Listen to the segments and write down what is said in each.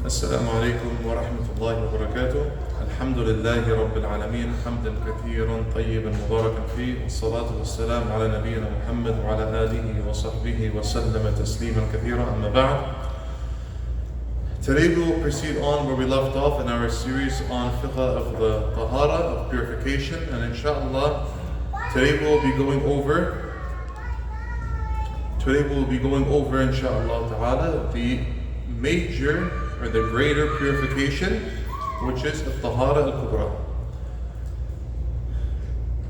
السلام عليكم ورحمة الله وبركاته. الحمد لله رب العالمين حمدا كثيرا طيبا مباركا فيه، والصلاة والسلام على نبينا محمد وعلى آله وصحبه وسلم تسليما كثيرا. أما بعد. Today we will proceed on where we left off in our series on Fiqh of the Tahara, of purification, and inshallah today we will be going over inshallah ta'ala the major or the greater purification, which is the Tahara al-Kubra.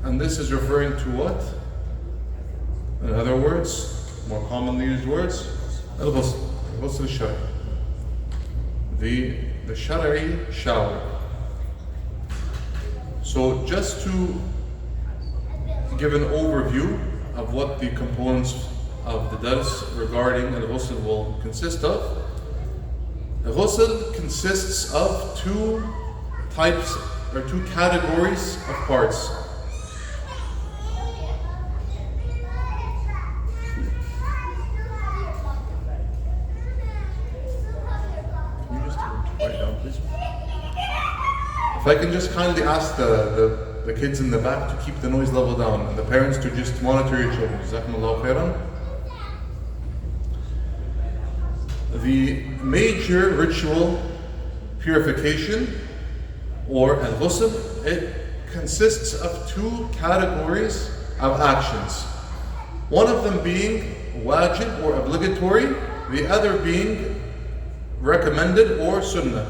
And this is referring to what? In other words, more commonly used words, al-ghusl, ghusl al-shari, the shari shower. So just to give an overview of what the components of the dars regarding al-ghusl will consist of. Ghusl consists of two types or two categories of parts. Can you just write down, please? If I can just kindly ask the kids in the back to keep the noise level down and the parents to just monitor your children. Jazakumullahu khairan. The major ritual purification, or al-ghusl, it consists of two categories of actions. One of them being wajib or obligatory, the other being recommended or sunnah.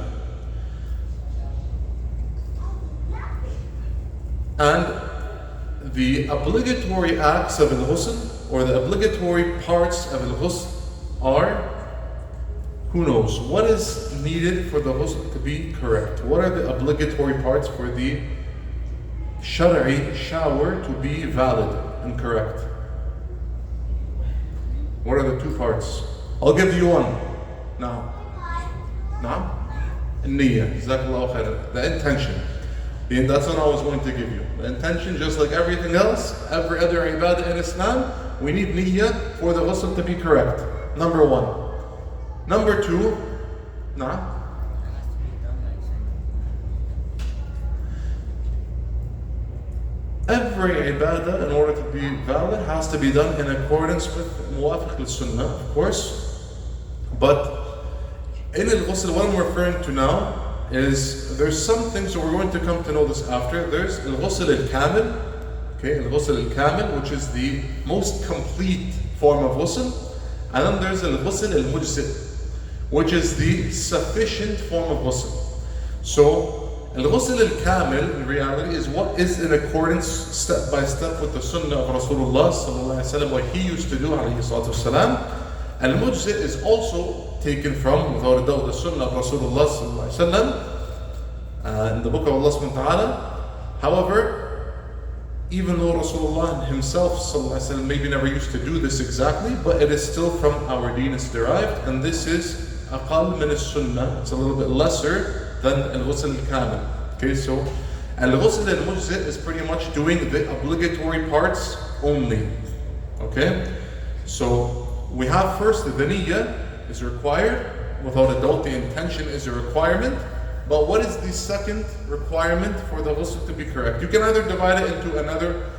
And the obligatory acts of al-ghusl, or the obligatory parts of al-ghusl, are, who knows, what is needed for the ghusl to be correct? What are the obligatory parts for the shari shower to be valid and correct? What are the two parts? I'll give you one now. Niyyah, jazakallahu khairan. The intention. That's what I was going to give you. The intention, just like everything else, every other ibadah in Islam, we need niyyah for the ghusl to be correct. Number one. Number two, every ibadah, in order to be valid, has to be done in accordance with muwafiq al-sunnah, of course. But in al-ghusl, what I'm referring to now is there's some things that we're going to come to know this after. There's al-ghusl al-kamil, al-ghusl al-kamil, which is the most complete form of ghusl, and then there's al-ghusl al-mujzi', which is the sufficient form of ghusl. So, al-ghusl al-kamil in reality is what is in accordance step by step with the sunnah of Rasulullah sallallahu alaihi wasallam, what he used to do alayhi salatu wasalam. Al-mujzi' is also taken from, without a doubt, the sunnah of Rasulullah sallallahu alaihi wasallam in the book of Allah subhanahu wa ta'ala. However, even though Rasulullah himself sallallahu alaihi wasallam maybe never used to do this exactly, but it is still from our deen, it's derived, and this is aqal min as-sunnah, it's a little bit lesser than al-ghusl al-kamil. Okay, so al-ghusl al-mujzi' is pretty much doing the obligatory parts only. Okay, so we have first the niyyah is required, without a doubt the intention is a requirement. But what is the second requirement for the ghusl to be correct? You can either divide it into another,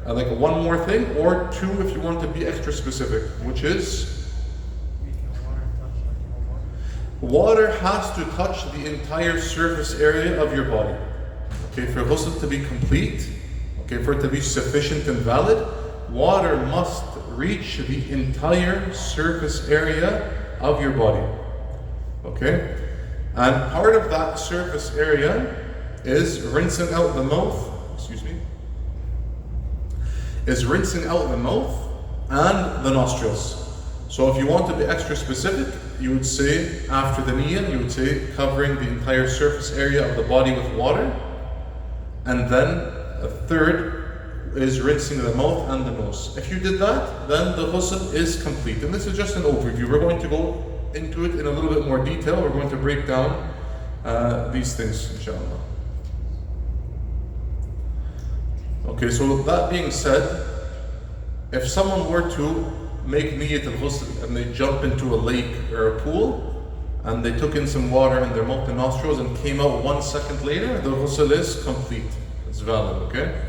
like one more thing, or two if you want to be extra specific, which is water has to touch the entire surface area of your body. Okay, for ghusl to be complete, okay, for it to be sufficient and valid, water must reach the entire surface area of your body. Okay? And part of that surface area is rinsing out the mouth, and the nostrils. So if you want to be extra specific, you would say, after the niyyah, you would say covering the entire surface area of the body with water. And then a third is rinsing the mouth and the nose. If you did that, then the ghusl is complete. And this is just an overview. We're going to go into it in a little bit more detail. We're going to break down these things, inshallah. Okay, so that being said, if someone were to make niyyat al-ghusl and they jump into a lake or a pool, and they took in some water in their mouth and nostrils and came out 1 second later, the ghusl is complete. It's valid, okay?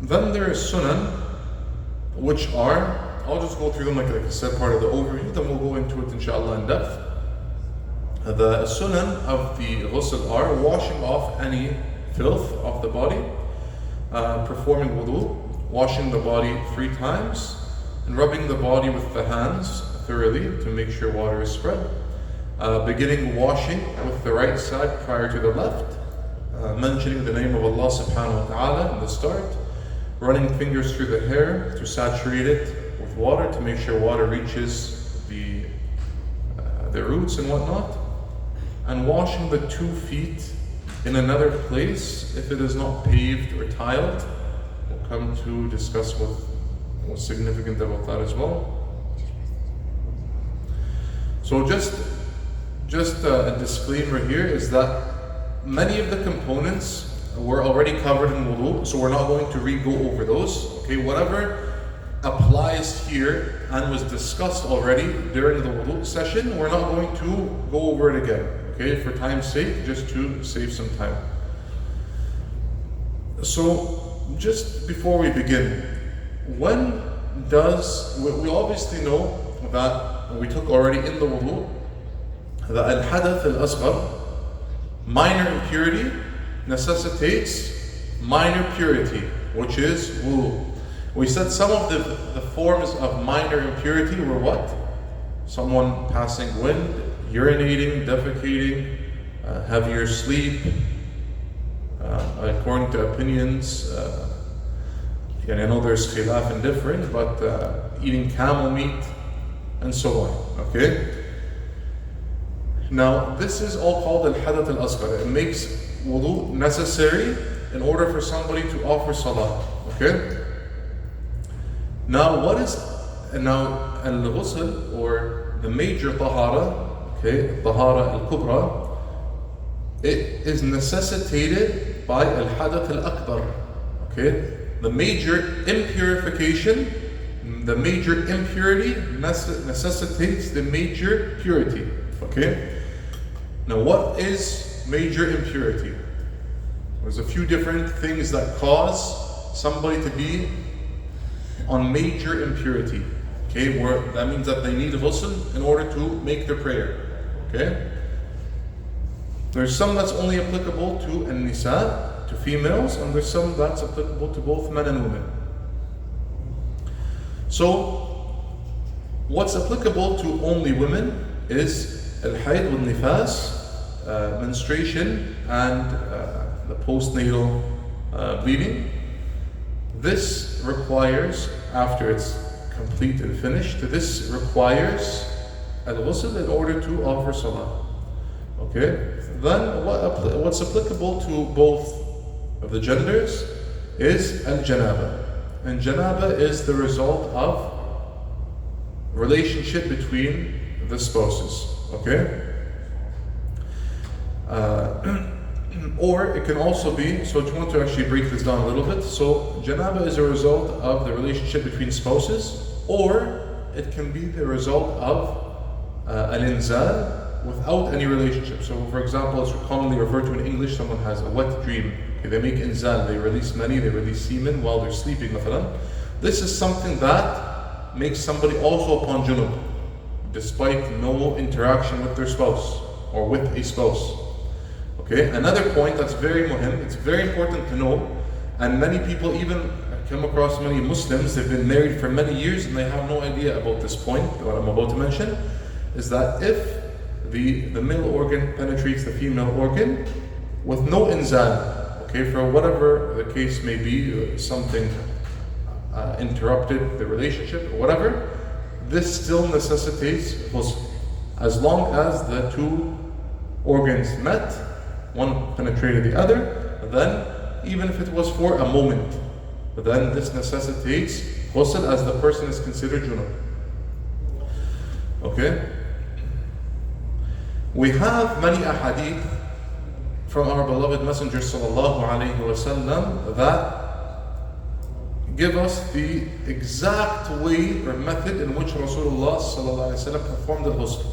Then there is sunan, which are, I'll just go through them like I said, part of the overview, then we'll go into it inshallah in depth. The sunan of the ghusl are washing off any filth off the body, performing wudu, washing the body 3 times, and rubbing the body with the hands thoroughly to make sure water is spread. Beginning washing with the right side prior to the left, mentioning the name of Allah subhanahu wa ta'ala in the start, running fingers through the hair to saturate it with water to make sure water reaches the roots and whatnot, and washing the 2 feet in another place if it is not paved or tiled. We'll come to discuss what's significant about that as well. So just a disclaimer here is that many of the components were already covered in wudu, so we're not going to re-go over those. Okay, whatever applies here and was discussed already during the wudu session, we're not going to go over it again. Okay, for time's sake, just to save some time. So, just before we begin, when does, we obviously know that we took already in the wudu, that al-hadath al-asghar, minor impurity, necessitates minor purity, which is wudu. We said some of the forms of minor impurity were what? Someone passing wind, urinating, defecating, heavier sleep, according to opinions. I know there's khilaf and different, but eating camel meat and so on. Okay? Now, this is all called al-hadath al-asghar. It makes wudu necessary in order for somebody to offer salah. Okay? Now, al-ghusl, or the major tahara, okay, tahara al-kubra, it is necessitated by al-hadath al-akbar. Okay? The major impurification, the major impurity necessitates the major purity. Okay? Now, what is major impurity? There's a few different things that cause somebody to be on major impurity. Okay, where that means that they need ghusl in order to make their prayer. Okay? There's some that's only applicable to an-nisa, to females, and there's some that's applicable to both men and women. So, what's applicable to only women is al-hayd wal-nifas, menstruation and the postnatal bleeding. This requires, after it's complete and finished, this requires al-ghusl in order to offer salah. Okay? Then what's applicable to both of the genders is al-janaba. And janaba is the result of relationship between the spouses. Okay? Or it can also be, so I want to actually break this down a little bit. So janaba is a result of the relationship between spouses, or it can be the result of al-inzal without any relationship. So for example, it's commonly referred to in English, someone has a wet dream. Okay, they make inzal, they release mani, they release semen while they're sleeping. This is something that makes somebody also upon junub, despite no interaction with their spouse or with a spouse. Okay, another point that's very muhim, it's very important to know, and many people, even come across many Muslims, they've been married for many years and they have no idea about this point, what I'm about to mention, is that if the male organ penetrates the female organ with no inzal, okay, for whatever the case may be, something interrupted the relationship or whatever, this still necessitates ghusl. As long as the two organs met, one penetrated the other, then even if it was for a moment, then this necessitates ghusl as the person is considered junub. Okay? We have many ahadith from our beloved Messenger sallallahu alaihi wasallam that give us the exact way or method in which Rasulullah sallallahu alaihi wasallam performed al-ghusl.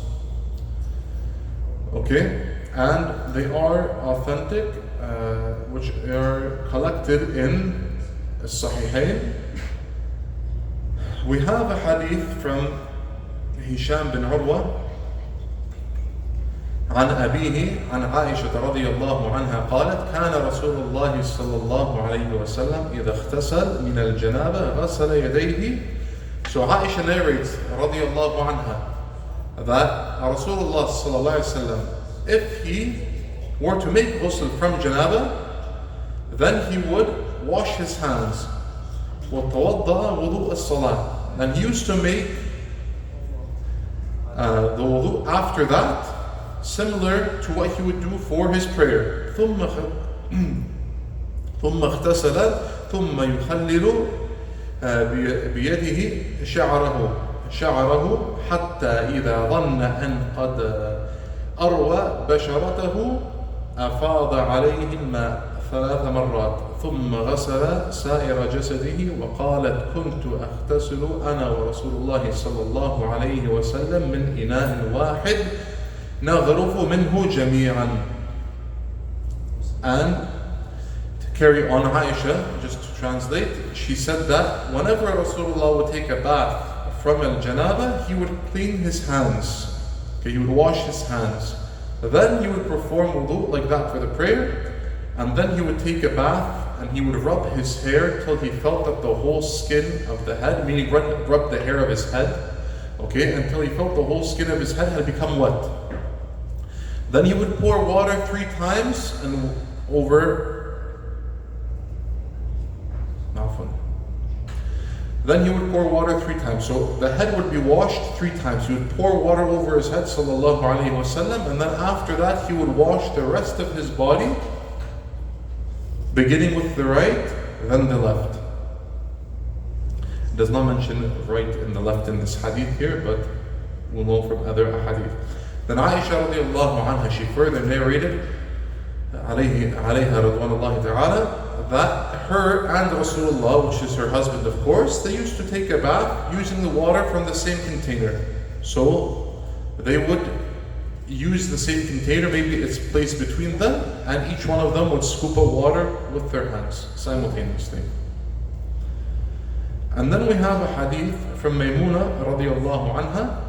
Okay, and they are authentic, which are collected in Sahihain. We have a hadith from Hisham bin Urwa عن أبيه عن عائشة رضي الله عنها قالت كان رسول الله صلى الله عليه وسلم إذا اغتسل من الجنابة غسل يديه. So Aisha narrates رضي الله عنها that Rasulullah صلى الله عليه وسلم, if he were to make ghusl from janaba, then he would wash his hands. وتوضأ وضوء الصلاة. And he used to make the wudu after that, similar to what he would do for his prayer. ثم اغتسل ثم يخلل بيده شعره حتى إذا ظن أن قد أروى بشرته أفاض عليه الماء 3 مرات ثم غسل سائر جسده وقالت كنت أغتسل أنا ورسول الله صلى الله عليه وسلم من إناء واحد نغرف منه جميعا. And to carry on, Aisha, just to translate, she said that whenever Rasulullah would take a bath from al-janaba, he would clean his hands. Okay, he would wash his hands. Then he would perform wudu like that for the prayer, and then he would take a bath and he would rub his hair till he felt that the whole skin of the head, meaning rub the hair of his head, okay, until he felt the whole skin of his head had become wet. Then he would pour water 3 times and Then he would pour water 3 times. So the head would be washed 3 times. He would pour water over his head, sallallahu alaihi wasallam, and then after that he would wash the rest of his body, beginning with the right, then the left. It does not mention right and the left in this hadith here, but we'll know from other hadith. Then Aisha radiallahu anha, she further narrated, alayha radwanullahi ta'ala, that her and Rasulullah, which is her husband of course, they used to take a bath using the water from the same container. So they would use the same container, maybe it's placed between them, and each one of them would scoop up water with their hands simultaneously. And then we have a hadith from Maymuna radiallahu anha,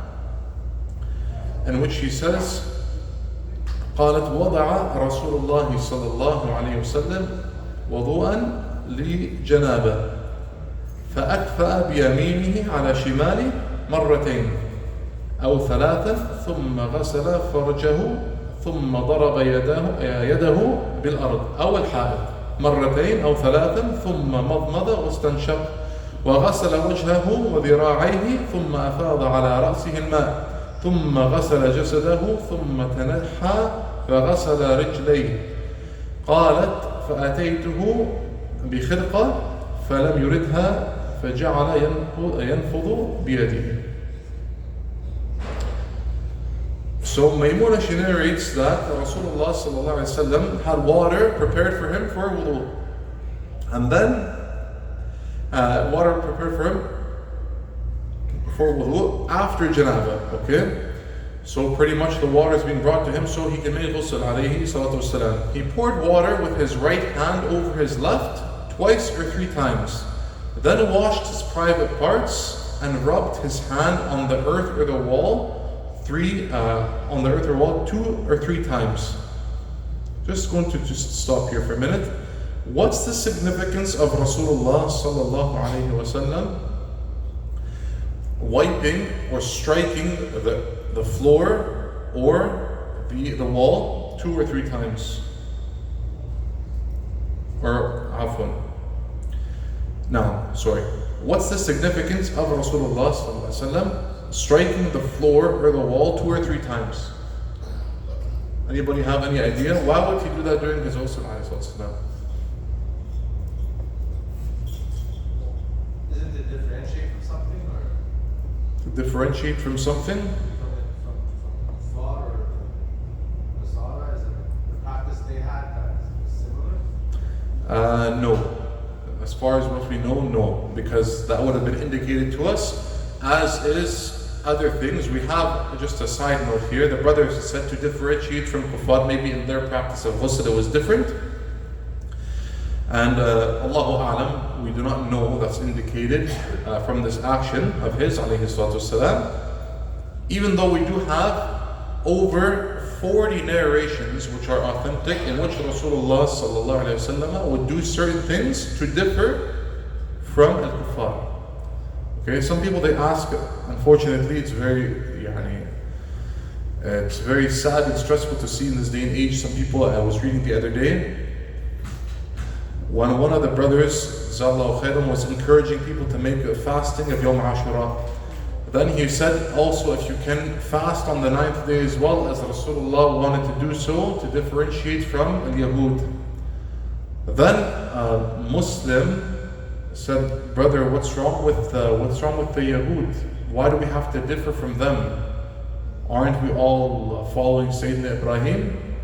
in which she says, قالت وضع رسول الله صلى الله عليه وسلم وضوءا لجنابه فأكفأ بيمينه على شماله مرتين أو 3 ثم غسل فرجه ثم ضرب يده بالأرض أو الحائط مرتين أو 3 ثم مضمض واستنشق وغسل وجهه وذراعيه ثم أفاض على رأسه الماء ثم غسل جسده ثم تنحى فغسل رجليه. قالت فأتيته بخرقة فلم يردها فجعل ينفض بيده. So Maymuna, she narrates that Rasulullah sallallahu alaihi wasallam had water prepared for him for wudu, and then water prepared for him for wudu after janaba. Okay, so pretty much the water is being brought to him so he can make ghusl alayhi salatu wasalam. He poured water with his right hand over his left 2 or 3 times, then washed his private parts and rubbed his hand on the earth or the wall 2 or 3 times. Just going to stop here for a minute. What's the significance of Rasulullah sallallahu alaihi wasallam wiping or striking the floor or the wall 2 or 3 times? Or afwan. Now, sorry. What's the significance of Rasulullah sallallahu alaihi wasallam striking the floor or the wall 2 or 3 times? Anybody have any idea? Why would he do that during his ghusl alayhi salam? Isn't it differentiate from something, or To differentiate from something? from thought or masala? Is it the practice they had that was similar? No. as far as what we know, no, because that would have been indicated to us, as is other things. We have just a side note here. The brothers said to differentiate from kuffar, maybe in their practice of ghusl it was different. And Allahu A'lam, we do not know that's indicated from this action of his, alayhi salatu wasalam. Even though we do have over 40 narrations which are authentic in which Rasulullah sallallahu alayhi wasallam would do certain things to differ from al-kuffar. Okay, some people they ask, unfortunately it's very sad and stressful to see in this day and age. Some people, I was reading the other day, one of the brothers, Zallahu Khairam, was encouraging people to make a fasting of Yawm Ashura. Then he said also, if you can fast on the 9th day as well, as Rasulullah wanted to do so to differentiate from al-Yahud. Then a Muslim said, brother, what's wrong with the Yahud? Why do we have to differ from them? Aren't we all following Sayyidina Ibrahim?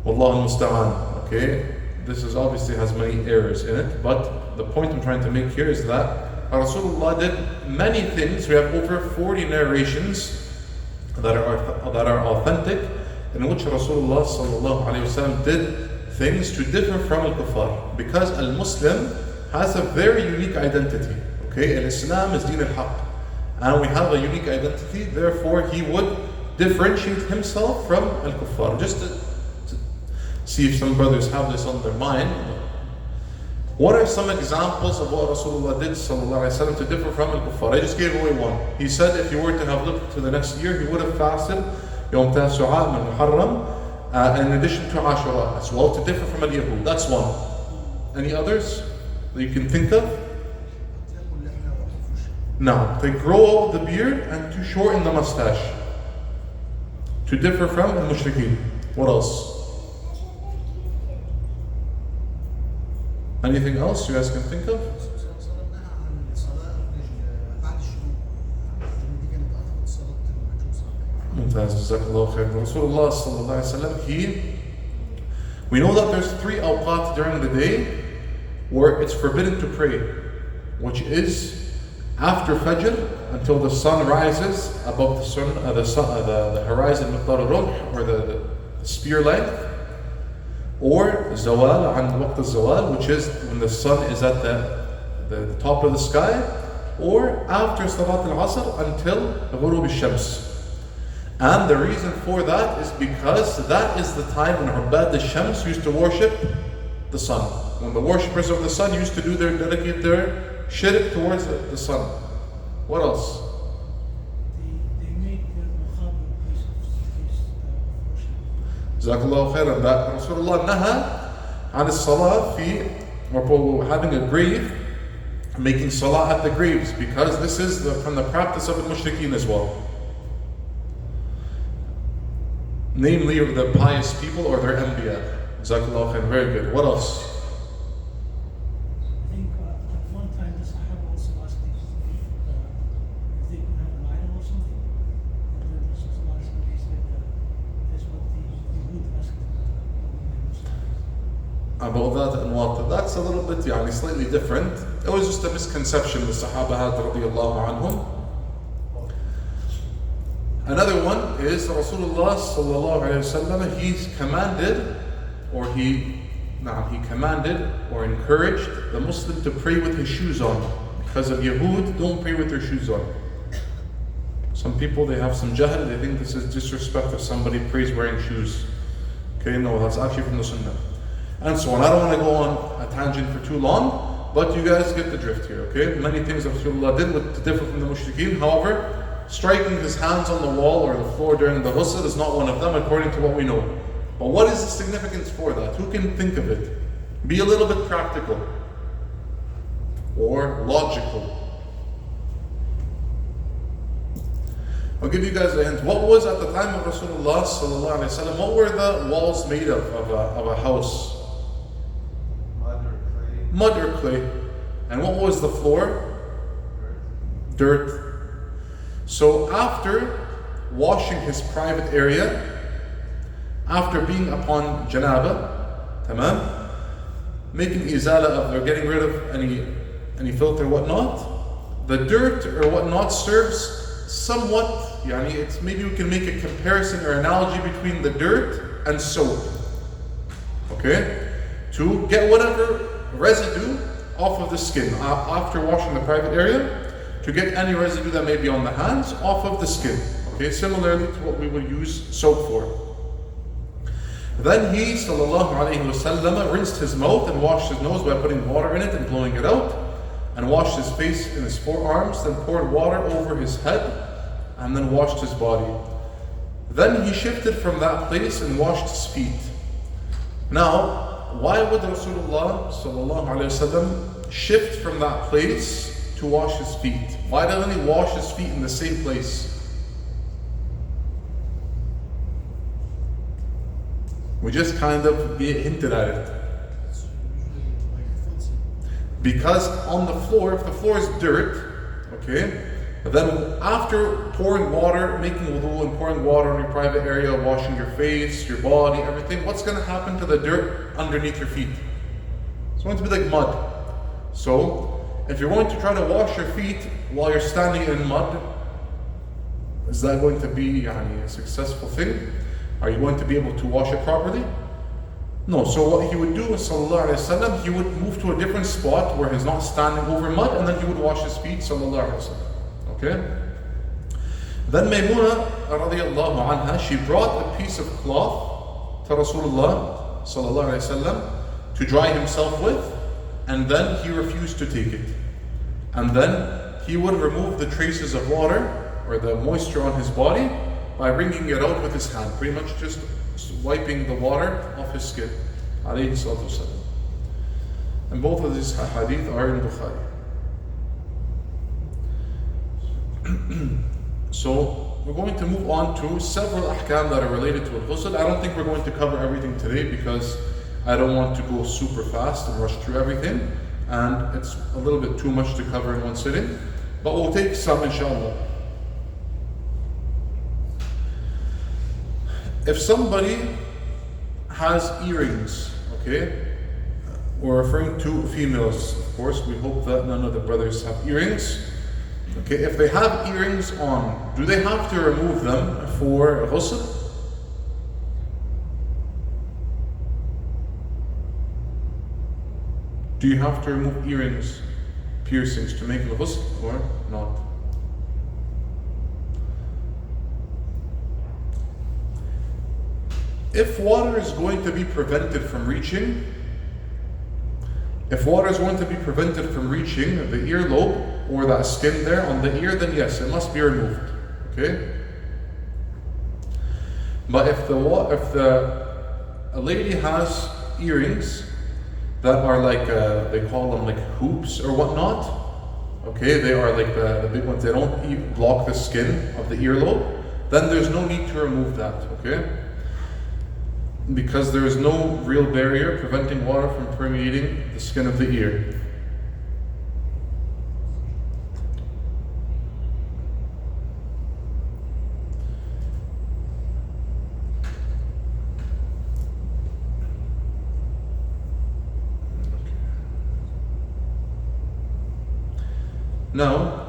Wallahu musta'an. Okay, this is obviously has many errors in it, but the point I'm trying to make here is that Rasulullah did many things. We have over 40 narrations that are authentic in which Rasulullah sallallahu alayhi wasallam did things to differ from al-kuffar, because al-Muslim has a very unique identity. Okay, al-Islam is deen al-haq, and we have a unique identity. Therefore, he would differentiate himself from al-kuffar. Just to see if some brothers have this on their mind. What are some examples of what Rasulullah did sallallahu alaihi wasallam to differ from al-kuffar? I just gave away one. He said if he were to have looked to the next year, he would have fasted Yawm Tasu'a min Muharram, in addition to Ashura as well, to differ from al-Yahud. That's one. Any others that you can think of? No. They grow out the beard and to shorten the mustache, to differ from al-Mushrikeen. What else? Anything else you guys can think of? ممتاز, Jazakallah khair. Rasulullah sallallahu alaihi wasallam, we know that there's 3 awqat during the day where it's forbidden to pray, which is after Fajr until the sun rises above the horizon, miqdar al-rumh, or the spear length, or Zawal, and waqt al-Zawal, which is when the sun is at the top of the sky, or after Salat al-Asr until Ghurub al-Shams. And the reason for that is because that is the time when Ubbad al-Shams used to worship the sun. When the worshippers of the sun used to dedicate their shirk towards the sun. What else? They make their maqam a place of worship. Jazakallahu khairan. That Rasulullah naha an as-salah or having a grave, making salah at the graves, because this is from the practice of the mushrikeen as well. Namely the pious people or their anbiya. Jazakallahu khairan. Very good. What else? I think at one time the Sahaba also asked if they could have an idol or something. And then Rasulullah said that's what the Yahud asked About that and what? That's a little bit slightly different. It was just a misconception the Sahaba had radiyallahu anhum. Another one is Rasulullah sallallahu alayhi wasallam, he commanded or encouraged the Muslim to pray with his shoes on, because of Yahud don't pray with their shoes on. Some people, they have some jahl, they think this is disrespect if somebody prays wearing shoes. Okay, no, that's actually from the Sunnah. And so on. I don't want to go on a tangent for too long, but you guys get the drift here, okay? Many things that Rasulullah did to differ from the mushrikeen. However, striking his hands on the wall or the floor during the ghusl is not one of them, according to what we know. But what is the significance for that? Who can think of it? Be a little bit practical or logical. I'll give you guys a hint. What was at the time of Rasulullah sallallahu alaihi wasallam? What were the walls made of a house? Mud or clay. And what was the floor? Dirt. So after washing his private area, after being upon janaba, tamam, making izala of, or getting rid of any filth or whatnot, the dirt or whatnot serves somewhat, it's maybe we can make a comparison or analogy between the dirt and soap. Okay? To get whatever residue off of the skin after washing the private area, to get any residue that may be on the hands off of the skin. Okay, similarly to what we will use soap for. Then he, sallallahu alayhi wasallam, rinsed his mouth and washed his nose by putting water in it and blowing it out, and washed his face and his forearms, then poured water over his head, and then washed his body. Then he shifted from that place and washed his feet. Now, why would Rasulullah sallallahu alayhi wasallam shift from that place to wash his feet? Why doesn't he wash his feet in the same place? We just kind of hinted at it. Because on the floor, if the floor is dirt, okay, then after pouring water, making wudu and pouring water on your private area, washing your face, your body, everything, what's going to happen to the dirt underneath your feet? It's going to be like mud. So, if you're going to try to wash your feet while you're standing in mud, is that going to be a successful thing? Are you going to be able to wash it properly? No. So what he would do, sallallahu alayhi wasallam, he would move to a different spot where he's not standing over mud, and then he would wash his feet, sallallahu alayhi wasallam. Okay? Then Maymuna radiallahu anha, she brought a piece of cloth to Rasulullah sallallahu alayhi wasallam to dry himself with, and then he refused to take it. And then he would remove the traces of water or the moisture on his body by wringing it out with his hand, pretty much just wiping the water off his skin. Alayhi salatu wasalam. And both of these hadith are in Bukhari. So we're going to move on to several ahkam that are related to al-ghusl. I don't think we're going to cover everything today because I don't want to go super fast and rush through everything, and it's a little bit too much to cover in one sitting, but we'll take some inshallah. If somebody has earrings, okay, we're referring to females, of course, we hope that none of the brothers have earrings. Okay, if they have earrings on, do they have to remove them for ghusl? Do you have to remove earrings, piercings to make ghusl or not? If water is going to be prevented from reaching, the earlobe or that skin there on the ear, then yes, it must be removed. Okay? But if a lady has earrings that are like they call them like hoops or whatnot, okay, they are like the big ones, they don't block the skin of the earlobe, then there's no need to remove that, okay? Because there is no real barrier preventing water from permeating the skin of the ear. Now,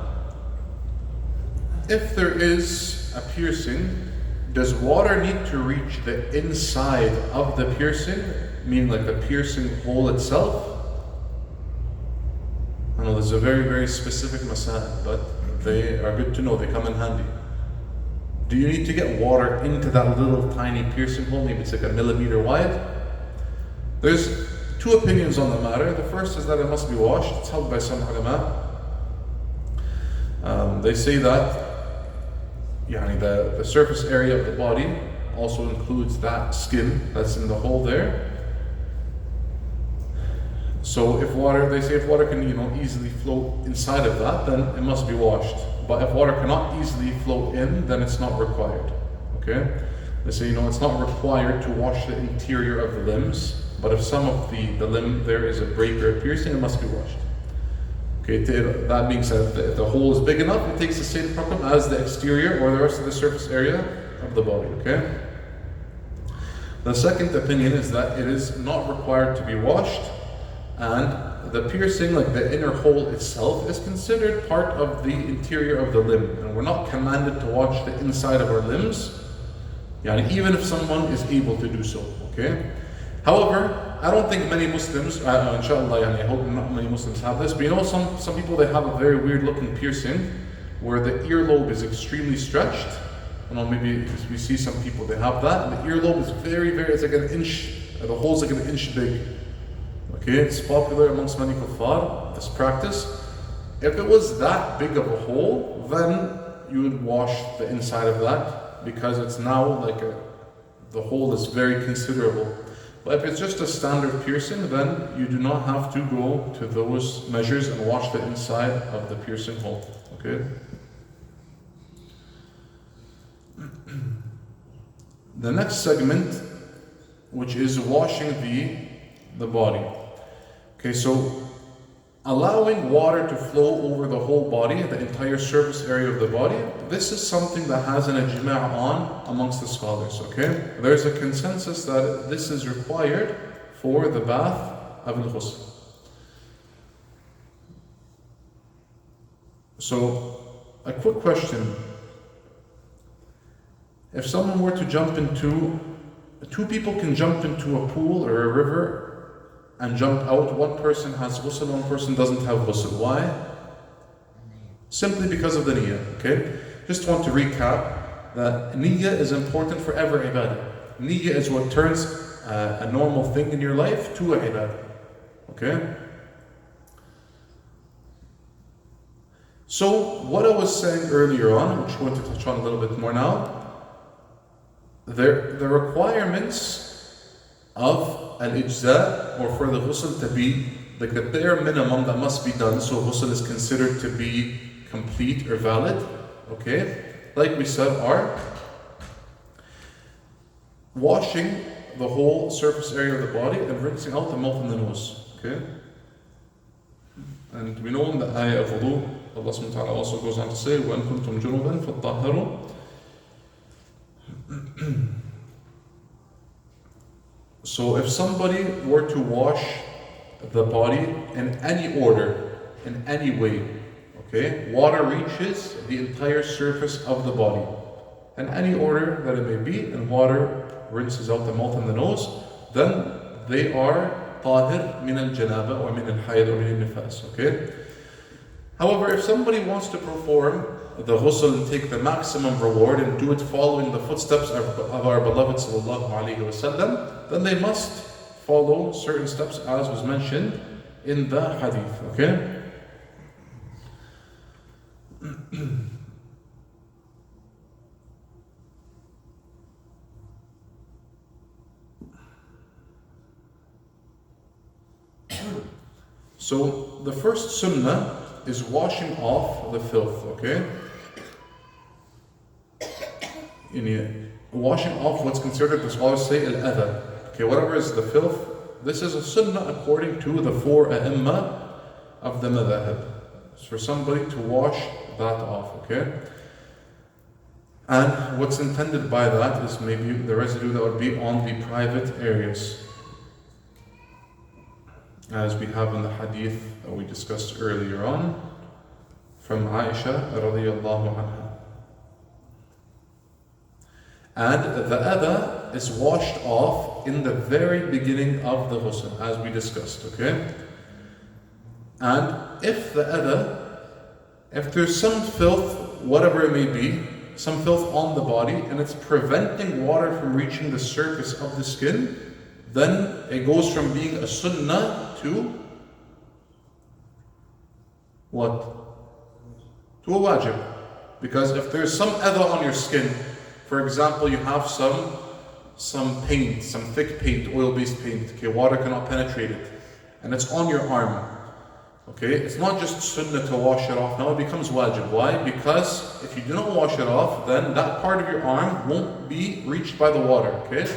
if there is a piercing, does water need to reach the inside of the piercing, meaning like the piercing hole itself? I know this is a very, very specific masail, but they are good to know, they come in handy. Do you need to get water into that little tiny piercing hole? Maybe it's like 1 millimeter wide. There's two opinions on the matter. The first is that it must be washed. It's held by some ulama. They say that the surface area of the body also includes that skin that's in the hole there. So if water can easily flow inside of that, then it must be washed. But if water cannot easily flow in, then it's not required. Okay? They say it's not required to wash the interior of the limbs, but if some of the limb there is a break or a piercing, it must be washed. Okay, that being said, if the hole is big enough, it takes the same problem as the exterior or the rest of the surface area of the body, okay? The second opinion is that it is not required to be washed, And the piercing, like the inner hole itself, is considered part of the interior of the limb. And we're not commanded to watch the inside of our limbs, even if someone is able to do so. Okay? However, I don't think many Muslims, inshallah, I hope not many Muslims have this, but some people, they have a very weird looking piercing where the earlobe is extremely stretched. Maybe we see some people, they have that, and the earlobe is very, very, it's like an inch, the hole's like an inch big. Okay, it's popular amongst many kuffar, this practice. If it was that big of a hole, then you would wash the inside of that, because it's now like the hole is very considerable. But if it's just a standard piercing, then you do not have to go to those measures and wash the inside of the piercing hole. Okay? The next segment, which is washing the body. Okay, so allowing water to flow over the whole body, the entire surface area of the body, this is something that has an ijma' on amongst the scholars, okay? There's a consensus that this is required for the bath of al-ghusl. So, a quick question. If someone were to jump into, two people can jump into a pool or a river and jump out, one person has ghusl, one person doesn't have ghusl. Why? Simply because of the niyyah, okay? Just want to recap that niyyah is important for every ibadah. Niyyah is what turns a normal thing in your life to a ibadah, okay? So, what I was saying earlier on, which I want to touch on a little bit more now, the requirements of al-ijza, or for the ghusl to be like the bare minimum that must be done, so ghusl is considered to be complete or valid, okay? Like we said, are washing the whole surface area of the body and rinsing out the mouth and the nose, okay? And we know in the ayah of wudu, Allah subhanahu wa ta'ala also goes on to say, وَأَن كُنْتُمْ جُنُوبًا فَطَّهَّرُوا. So if somebody were to wash the body in any order, in any way, okay, water reaches the entire surface of the body, in any order that it may be, and water rinses out the mouth and the nose, then they are tahir min al-janaba or min al-hayd or min al-nifas, okay? However, if somebody wants to perform the ghusl and take the maximum reward and do it following the footsteps of our beloved sallallahu alaihi wasallam, then they must follow certain steps as was mentioned in the hadith, okay? So the first sunnah is washing off the filth, okay? Washing off what's considered, the scholars say, al-adha. Okay, whatever is the filth, this is a sunnah according to the four a'imma of the madhahib. It's for somebody to wash that off, okay? And what's intended by that is maybe the residue that would be on the private areas, as we have in the hadith that we discussed earlier on from Aisha radiyallahu anha. And the adha is washed off in the very beginning of the ghusl, as we discussed, okay? And if the adha, if there's some filth, whatever it may be, some filth on the body, and it's preventing water from reaching the surface of the skin, then it goes from being a sunnah to what? To a wajib. Because if there's some adha on your skin, for example, you have some paint, some thick paint, oil-based paint, okay, water cannot penetrate it, and it's on your arm, okay, it's not just sunnah to wash it off, now it becomes wajib. Why? Because if you do not wash it off, then that part of your arm won't be reached by the water, okay,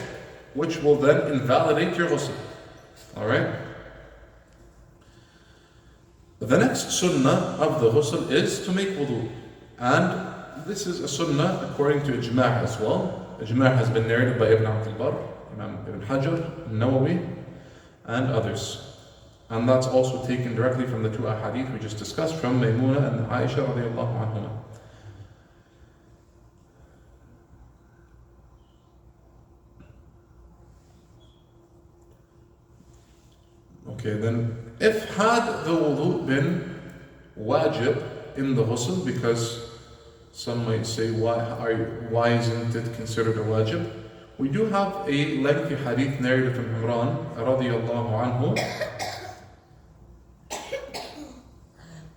which will then invalidate your ghusl, alright? The next sunnah of the ghusl is to make wudu, and this is a sunnah according to ijma' as well. Ijma' has been narrated by Ibn Abd al-Barr, Imam Ibn Hajar, Nawawi, and others. And that's also taken directly from the two ahadith we just discussed from Maymuna and Aisha radiallahu anhuma. Okay, then if had the wudu been wajib in the ghusl, because some might say why isn't it considered a wajib? We do have a lengthy hadith narrated from Imran radiallahu anhu,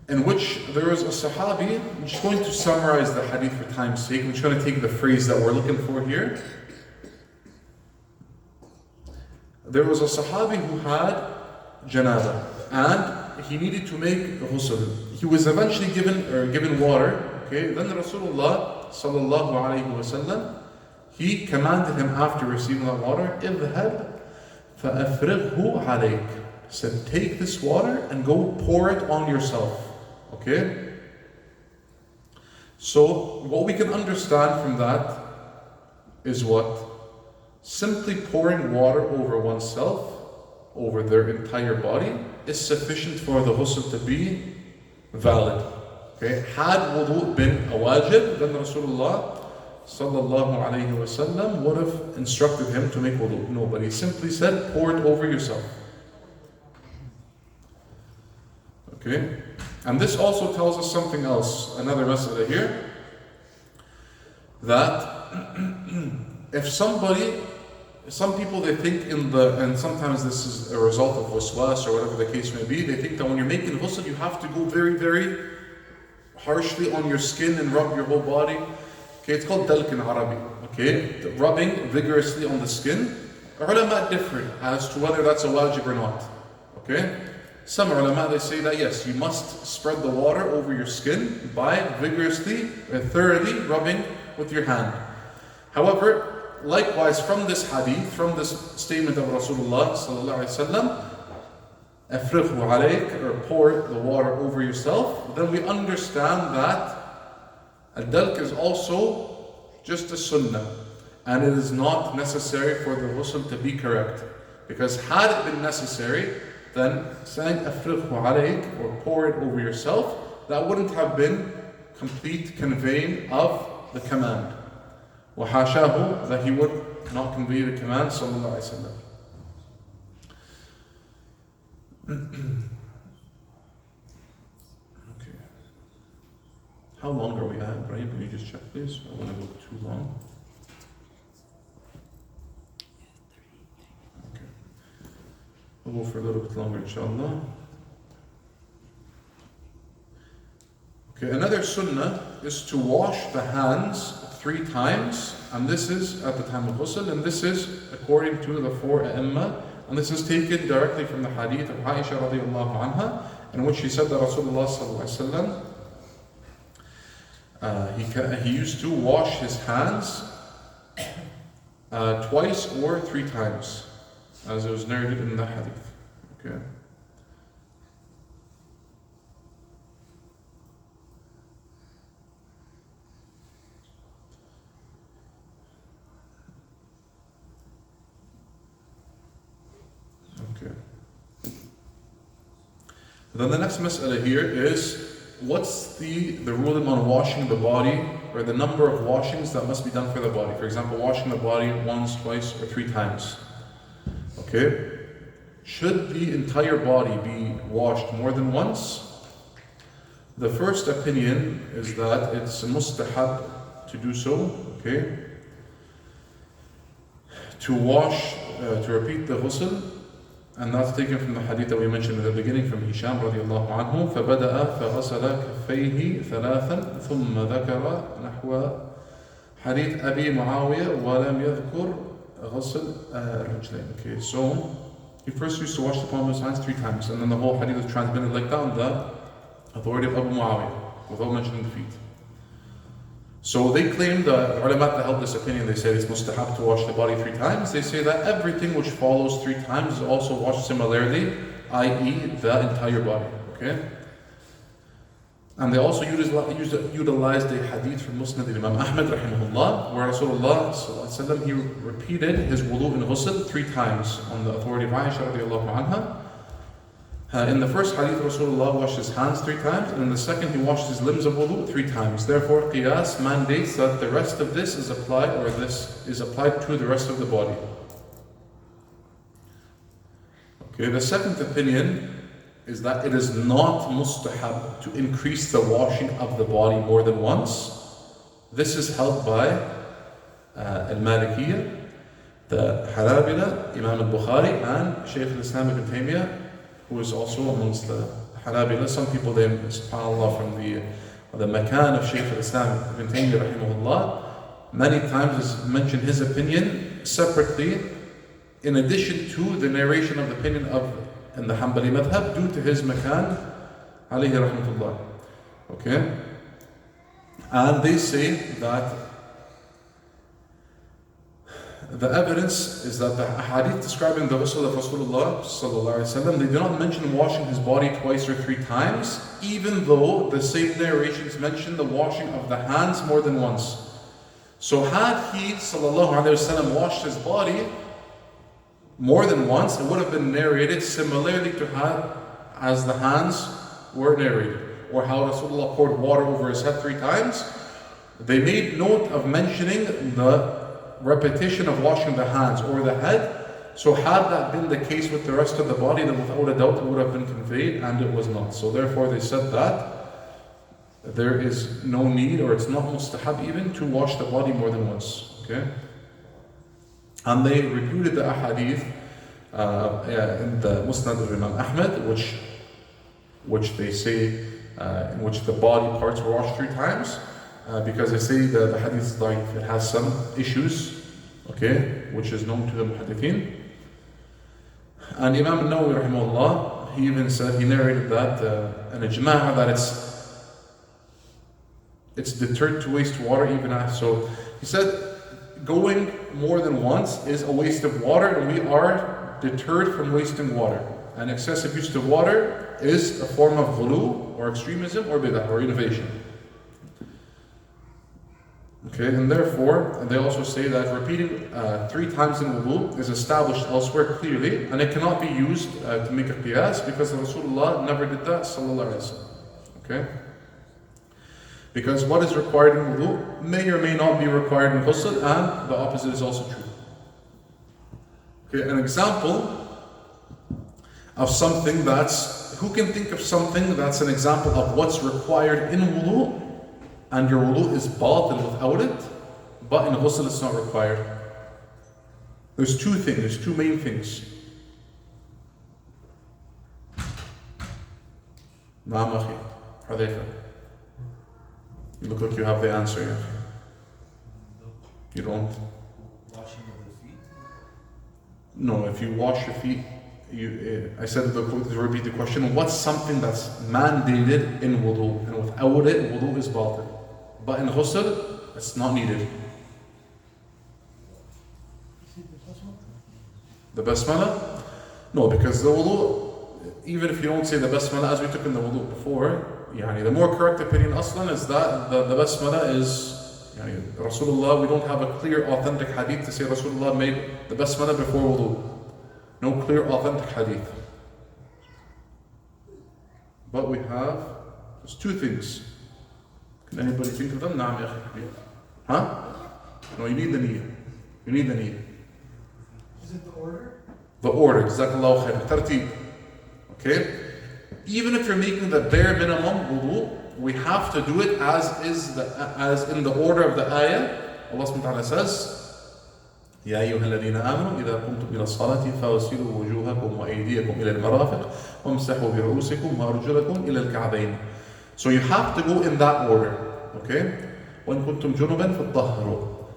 in which there is a sahabi. I'm just going to summarize the hadith for time's sake. I'm just going to take the phrase that we're looking for here. There was a sahabi who had janaba and he needed to make ghusl. He was eventually given water. Okay, then Rasulullah sallallahu alayhi wasallam, he commanded him after receiving that water, اذهب فأفرغه عليك. He said, take this water and go pour it on yourself. Okay? So what we can understand from that is what? Simply pouring water over oneself, over their entire body, is sufficient for the ghusl to be valid. Okay? Had wudu been a wajib, then Rasulullah sallallahu alayhi wasallam would have instructed him to make wudu. No, but he simply said, pour it over yourself. Okay? And this also tells us something else, another mas'ala here, that if some people they think and sometimes this is a result of waswas or whatever the case may be, they think that when you're making ghusl, you have to go very, very harshly on your skin and rub your whole body. Okay, it's called dalk in Arabic. Okay, rubbing vigorously on the skin. Ulama differ as to whether that's a wajib or not. Okay, some ulama they say that yes, you must spread the water over your skin by vigorously and thoroughly rubbing with your hand. However, likewise from this hadith, from this statement of Rasulullah sallallahu alaihi wasallam, أفرغه عليك, or pour the water over yourself, then we understand that al-dalk is also just a sunnah, and it is not necessary for the ghusl to be correct. Because had it been necessary, then saying أفرغه عليك, or pour it over yourself, that wouldn't have been complete conveying of the command. وحاشاه, that he would not convey the command sallallahu alaihi wasallam. Okay. How long are we at, Ibrahim? Can you just check, please? I don't want to go too long. Okay. We'll go for a little bit longer, inshallah. Okay, another sunnah is to wash the hands 3 times, and this is at the time of ghusl, and this is according to the 4 Ummah. And this is taken directly from the hadith of Aisha radiallahu anha, in which she said that Rasulullah sallallahu alaihi wasallam, he used to wash his hands twice or 3 times, as it was narrated in the hadith. Okay. Then the next mas'ala here is, what's the ruling on washing the body, or the number of washings that must be done for the body? For example, washing the body once, twice, or 3 times. Okay? Should the entire body be washed more than once? The first opinion is that it's mustahab to do so. Okay? To wash, to repeat the ghusl. And that's taken from the hadith that we mentioned at the beginning from Hisham radiallahu anhu. فَبَدَأَ فَغَسَلَ كَفَّيْهِ ثَلَاثًا ثُمَّ ذَكَرَ نَحْوَ حديث أبي معاوية وَلَمْ يَذْكُرْ غَسَلْ الرِّجْلَيْنِ. Okay, so he first used to wash the palm of his hands 3 times, and then the whole hadith is transmitted like that on the authority of Abu Muawiyah, without mentioning the feet. So they claim, the ulama that held this opinion, they say it's mustahab to wash the body 3 times. They say that everything which follows 3 times is also washed similarly, i.e. the entire body. Okay? And they also utilized a hadith from Musnad Imam Ahmad rahimahullah, where Rasulullah sallallahu alaihi wasallam, he repeated his wudu in ghusl 3 times on the authority of Aisha radiallahu anha. In the first hadith, Rasulullah washed his hands 3 times, and in the second, he washed his limbs of wudu 3 times. Therefore, qiyas mandates that the rest of this is applied, or this is applied to the rest of the body. Okay, the second opinion is that it is not mustahab to increase the washing of the body more than once. This is held by Al-Malikiyya, the Hanabila, Imam al-Bukhari, and Shaykh al-Islam ibn Taymiyyah, who is also amongst the Hanabila. Some people, they, subhanAllah, from the makan of Shaykh al-Islam ibn Taymiyyah, rahimahullah, many times has mentioned his opinion separately, in addition to the narration of the opinion of in the Hanbali madhab, due to his makan, alayhi rahmatullah. Okay? And they say that the evidence is that the hadith describing the ghusl of Rasulullah sallallahu alaihi wasallam, they do not mention washing his body twice or 3 times, even though the same narrations mention the washing of the hands more than once. So had he sallallahu alaihi wasallam washed his body more than once, it would have been narrated similarly to how as the hands were narrated, or how Rasulullah poured water over his head 3 times. They made note of mentioning the repetition of washing the hands or the head. So had that been the case with the rest of the body, then without a doubt it would have been conveyed, and it was not. So therefore they said that there is no need, or it's not mustahab even, to wash the body more than once. Okay? And they reputed the ahadith in the Musnad of Imam Ahmed, which they say in which the body parts were washed 3 times, because they say that the hadith is da'if, it has some issues, okay, which is known to the muhaddithin. And Imam al-Nawawi rahimahullah, he even said, he narrated that an ijma' that it's deterred to waste water even after. So he said, going more than once is a waste of water, and we are deterred from wasting water. And excessive use of water is a form of ghulu, or extremism, or bid'ah, or innovation. Okay, and therefore, they also say that repeating 3 times in wudu is established elsewhere clearly, and it cannot be used to make a qiyas, because Rasulullah never did that, sallallahu alaihi wasallam. Okay? Because what is required in wudu may or may not be required in ghusl, and the opposite is also true. Okay, an example of something who can think of something that's an example of what's required in wudu, and your wudu is batil without it, but in ghusl it's not required? There's 2 main things. Naam akhi, Hudayfa. You look like you have the answer, yeah. You don't? Washing of the feet? No, if you wash your feet, I said to repeat the question, what's something that's mandated in wudu, and without it, wudu is batil, but in ghusl, it's not needed? The basmala? No, because the wudu, even if you don't say the basmala as we took in the wudu before, the more correct opinion aslan is that the basmala is, Rasulullah, we don't have a clear authentic hadith to say Rasulullah made the basmala before wudu. No clear authentic hadith. But we have, there's 2 things. Can anybody think of them? Naam ya akhi. Huh? No, you need the niyyah. You need the niyyah. Is it the order? The order, jazakallahu khair, tartib. Okay? Even if you're making the bare minimum wudu, we have to do it as in the order of the ayah. Allah subhanahu wa ta'ala says, يا أيها الذين آمنوا إذا قمتم إلى الصلاة فاغسلوا وجوهكم وأيديكم إلى المرافق وامسحوا برؤوسكم وأرجلكم إلى الكعبين. So you have to go in that order, okay? وإن كنتم جنبا فطهروا.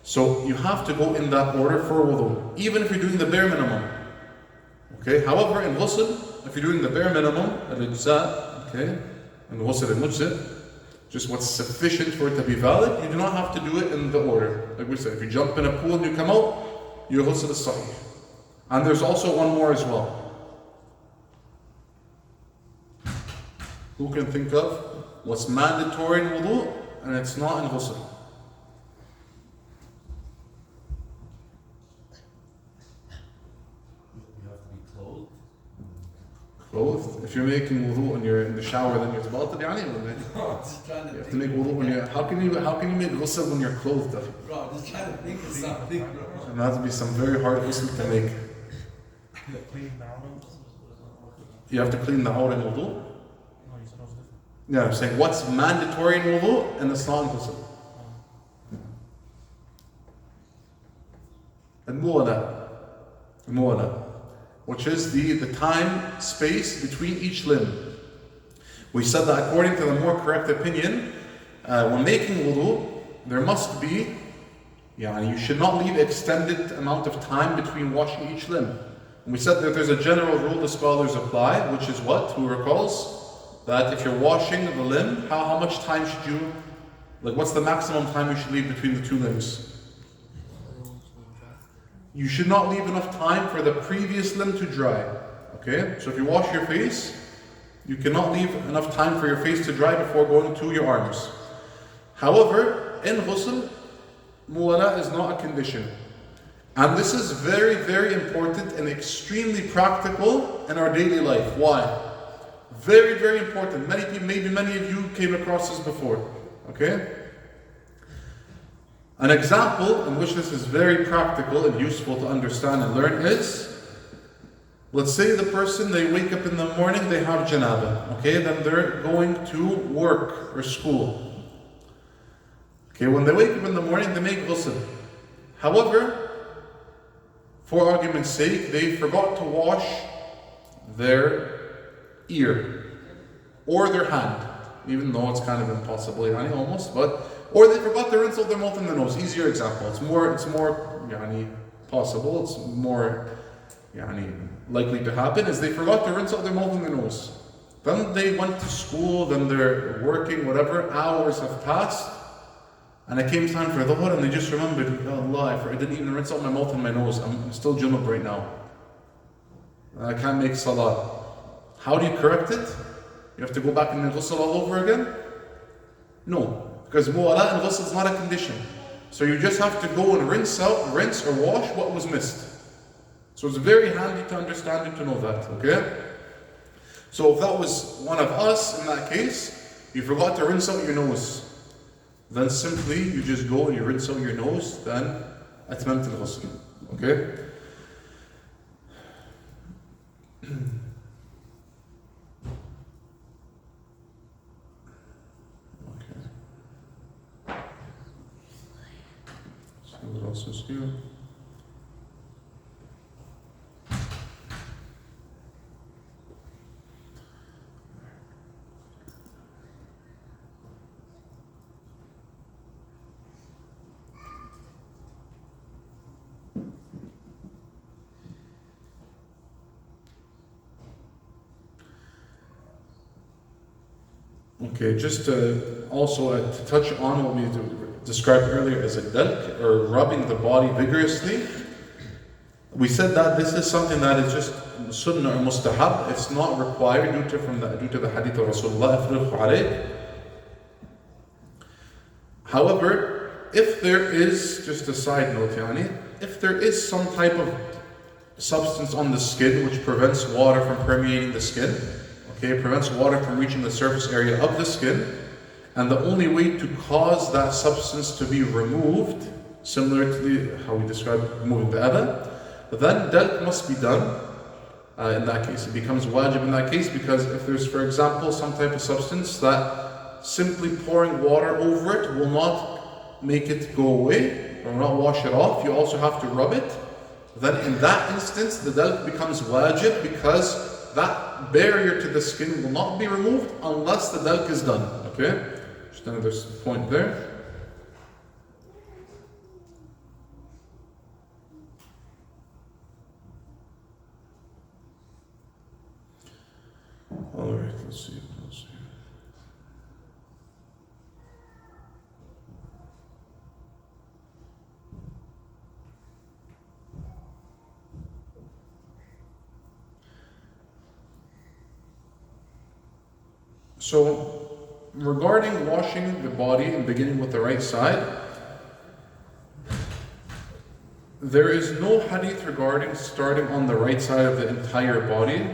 So you have to go in that order for wudu, even if you're doing the bare minimum. Okay? However, in ghusl, if you're doing the bare minimum, al-ijza, okay, and ghusl al-mujzid, just what's sufficient for it to be valid, you do not have to do it in the order. Like we said, if you jump in a pool and you come out, your ghusl is sahih. And there's also one more as well. Who can think of what's mandatory in wudu and it's not in ghusl? You have to be clothed. Clothed. If you're making wudu and you're in the shower, then you're tabatal يعني ولا إيه? Bro, I'm just trying to You have think. to make wudu when you're. How can you make ghusl when you're clothed? Bro, I'm just trying to think of something, bro. And that has to be some very hard ghusl to make. You have to clean the awrah in wudu. Yeah, I'm saying what's mandatory in wudu and it's not in ghusl. Al-muwala, which is the time space between each limb. We said that according to the more correct opinion, when making wudu, there must be, you should not leave extended amount of time between washing each limb. And we said that there's a general rule the scholars apply, which is what? Who recalls? That if you're washing the limb, how much time should you, what's the maximum time you should leave between the two limbs? You should not leave enough time for the previous limb to dry. Okay? So if you wash your face, you cannot leave enough time for your face to dry before going to your arms. However, in ghusl, muwala is not a condition. And this is very, very important and extremely practical in our daily life. Why? Very, very important. Maybe many of you came across this before. Okay? An example in which this is very practical and useful to understand and learn is, let's say the person, they wake up in the morning, they have janaba. Okay, then they're going to work or school. Okay, when they wake up in the morning, they make ghusl. However, for argument's sake, they forgot to wash their ear or their hand, even though it's kind of impossible, almost, or they forgot to rinse out their mouth and their nose. Easier example. It's more possible. It's more likely to happen is they forgot to rinse out their mouth and their nose. Then they went to school, then they're working, whatever, hours have passed, and it came time for dhuhr and they just remembered, oh Allah, I didn't even rinse out my mouth and my nose. I'm still junub right now. I can't make salah. How do you correct it? You have to go back and make ghusl all over again? No. Because muwala and ghusl is not a condition. So you just have to go and rinse or wash what was missed. So it's very handy to understand and to know that, okay? So if that was one of us in that case, you forgot to rinse out your nose, then simply you just go and you rinse out your nose, then atmamt al-ghusl, okay? What else is here? Okay, just also to touch on what we described earlier as a dalk, or rubbing the body vigorously. We said that this is something that is just sunnah or mustahab. It's not required due to the hadith of Rasulullah. Ifrighu alayk. However, if there is, just a side note, if there is some type of substance on the skin which prevents water from permeating the skin, okay, prevents water from reaching the surface area of the skin, and the only way to cause that substance to be removed, similar to how we described removing the adha, then dalk must be done in that case. It becomes wajib in that case, because if there's, for example, some type of substance that simply pouring water over it will not make it go away, or not wash it off, you also have to rub it, then in that instance the dalk becomes wajib, because that barrier to the skin will not be removed unless the dalk is done, okay? Just another point there. All right, let's see. So, regarding washing the body and beginning with the right side, there is no hadith regarding starting on the right side of the entire body.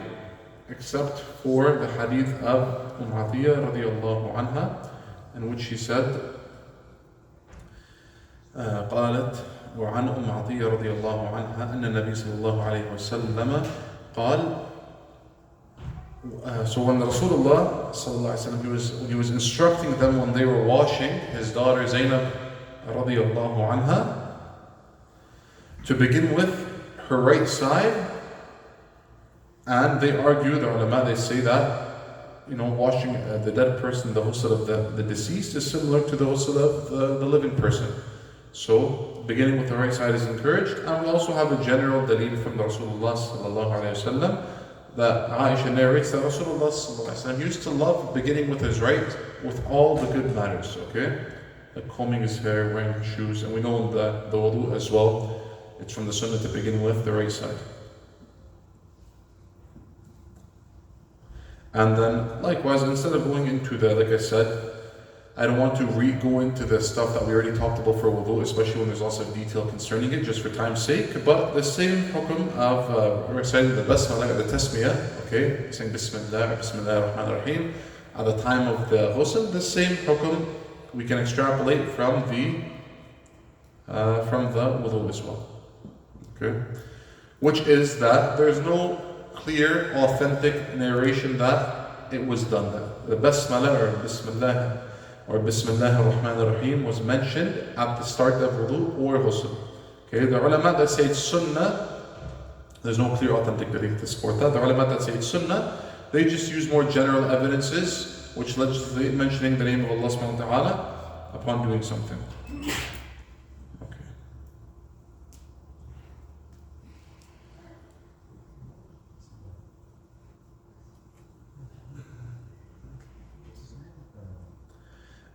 except for the hadith of Atiyah radiallahu anha, in which she said, قالت وعن عطية رضي الله عنها أن النبي صلى الله عليه وسلم قال. So when Rasulullah sallallahu alaihi wasallam, when he was instructing them when they were washing his daughter Zainab radiallahu anha, to begin with her right side, and they argue, the ulama, they say that washing the dead person, the ghusl of the deceased, is similar to the ghusl of the living person. So beginning with the right side is encouraged, and we also have a general dalil from the Rasulullah sallallahu alaihi wasallam that Aisha narrates that Rasulullah sallallahu alaihi wasallam used to love beginning with his right with all the good matters, okay? Like combing his hair, wearing his shoes, and we know that the wudu as well, it's from the sunnah to begin with the right side. And then likewise, instead of going into like I said, I don't want to go into the stuff that we already talked about for wudu, especially when there's lots of detail concerning it, just for time's sake. But the same hukum of reciting the basmalah, the tasmiyah, okay, saying Bismillah, Bismillah ar-Rahman ar-Rahim, at the time of the ghusl, the same hukum we can extrapolate from the wudu as well. Okay, which is that there's no clear, authentic narration that it was done. That the basmalah or Bismillah or Bismillah ar-Rahman ar-Rahim was mentioned at the start of wudu or ghusl. Okay, the ulama that say it's sunnah, there's no clear authentic hadith to support that. The ulama that say it's sunnah, they just use more general evidences which legislate mentioning the name of Allah subhanahu wa ta'ala upon doing something. Okay.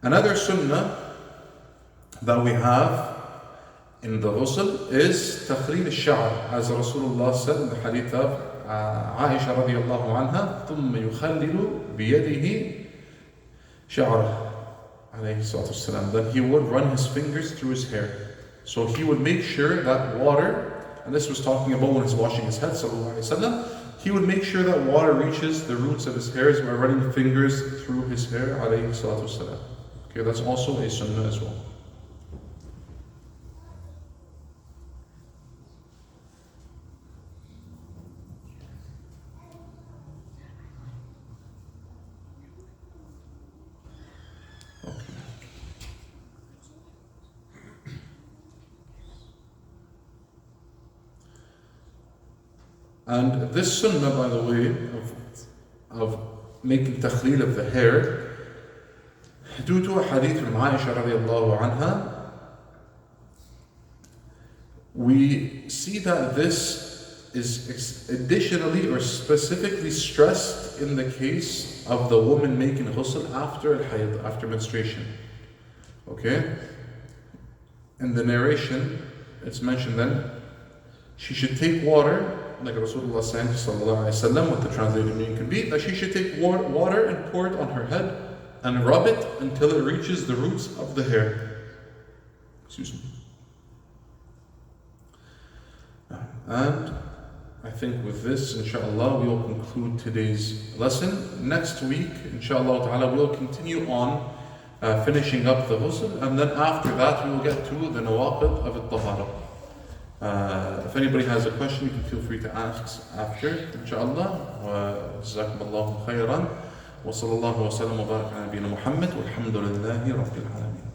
Another sunnah that we have in the ghusl is takhril al-sha'r, as Rasulullah said in the hadith of Aisha radiallahu anha, ثم يخلل بيده شعره alayhi salatu wasalam. Then he would run his fingers through his hair. So he would make sure that water, and this was talking about when he's washing his head, sallallahu alayhi wasallam, he would make sure that water reaches the roots of his hairs by running fingers through his hair, alayhi salatu wasalam. Okay, that's also a sunnah as well. Okay. And this sunnah, by the way, of making takhleel of the hair, due to a hadith from Aisha radiallahu anha, we see that this is additionally or specifically stressed in the case of the woman making ghusl after al-hayd, after menstruation. Okay? In the narration, it's mentioned then, she should take water, like Rasulullah said, sallallahu alayhi wa sallam, what the translated meaning could be, that she should take water and pour it on her head and rub it until it reaches the roots of the hair. Excuse me. And I think with this, inshallah, we will conclude today's lesson. Next week, inshallah ta'ala, we'll continue on finishing up the ghusl, and then after that we will get to the nawaqid of Tahara. If anybody has a question, you can feel free to ask after, inshallah. Jazakumullahu khairan. وصلى الله وسلم وبارك على نبينا محمد والحمد لله رب العالمين.